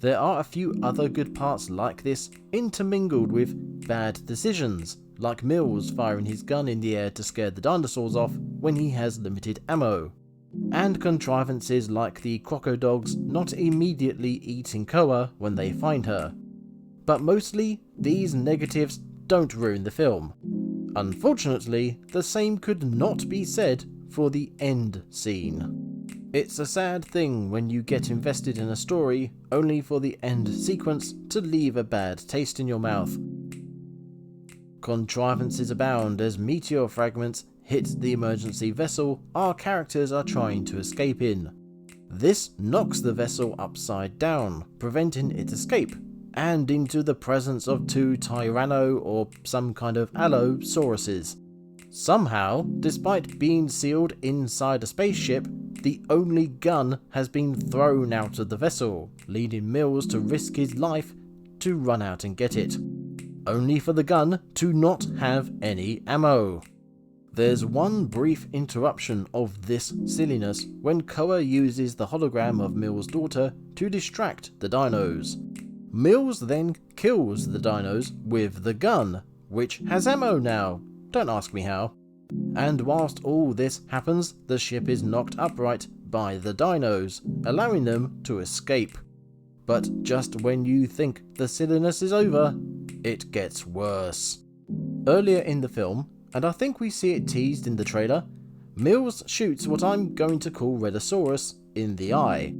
There are a few other good parts like this, intermingled with bad decisions, like Mills firing his gun in the air to scare the dinosaurs off when he has limited ammo, and contrivances like the crocodogs not immediately eating Koa when they find her. But mostly, these negatives don't ruin the film. Unfortunately, the same could not be said for the end scene. It's a sad thing when you get invested in a story only for the end sequence to leave a bad taste in your mouth. Contrivances abound as meteor fragments hit the emergency vessel our characters are trying to escape in. This knocks the vessel upside down, preventing its escape, and into the presence of 2 Tyranno or some kind of Allosauruses. Somehow, despite being sealed inside a spaceship, the only gun has been thrown out of the vessel, leading Mills to risk his life to run out and get it, only for the gun to not have any ammo. There's one brief interruption of this silliness when Koa uses the hologram of Mills' daughter to distract the dinos. Mills then kills the dinos with the gun, which has ammo now, don't ask me how. And whilst all this happens, the ship is knocked upright by the dinos, allowing them to escape. But just when you think the silliness is over, it gets worse. Earlier in the film, and I think we see it teased in the trailer, Mills shoots what I'm going to call Redosaurus in the eye.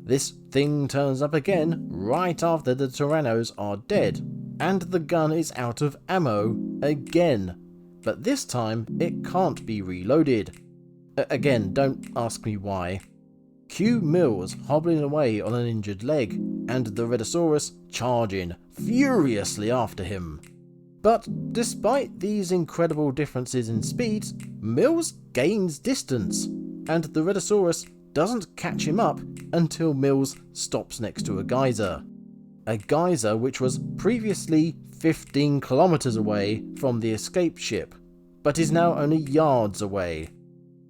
This thing turns up again right after the Tyrannos are dead, and the gun is out of ammo again. But this time, it can't be reloaded. Again, don't ask me why. Cue Mills hobbling away on an injured leg, and the Redosaurus charging furiously after him. But despite these incredible differences in speed, Mills gains distance, and the Redosaurus doesn't catch him up until Mills stops next to a geyser. A geyser which was previously 15 kilometers away from the escape ship, but is now only yards away.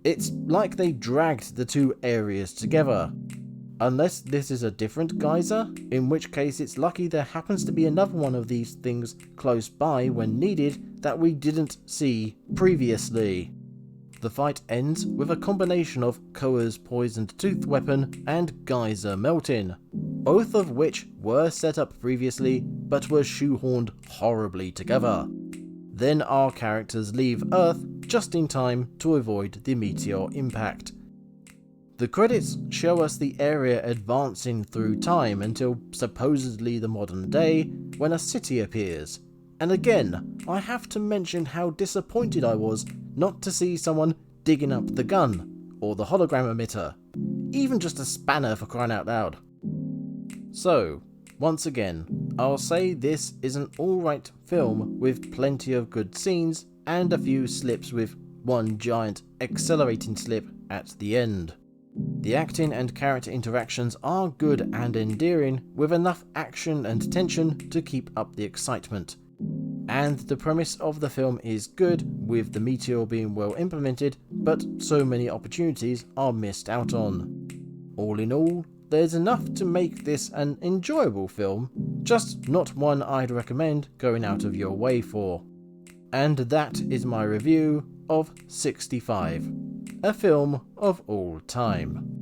It's like they dragged the two areas together. Unless this is a different geyser, in which case it's lucky there happens to be another one of these things close by when needed that we didn't see previously. The fight ends with a combination of Koa's poisoned tooth weapon and geyser melting, both of which were set up previously but were shoehorned horribly together. Then our characters leave Earth just in time to avoid the meteor impact. The credits show us the area advancing through time until supposedly the modern day, when a city appears. And again, I have to mention how disappointed I was not to see someone digging up the gun, or the hologram emitter, even just a spanner for crying out loud. So, once again, I'll say this is an alright film with plenty of good scenes and a few slips with one giant accelerating slip at the end. The acting and character interactions are good and endearing, with enough action and tension to keep up the excitement. And the premise of the film is good, with the meteor being well implemented, but so many opportunities are missed out on. All in all, there's enough to make this an enjoyable film, just not one I'd recommend going out of your way for. And that is my review of 65, a film of all time.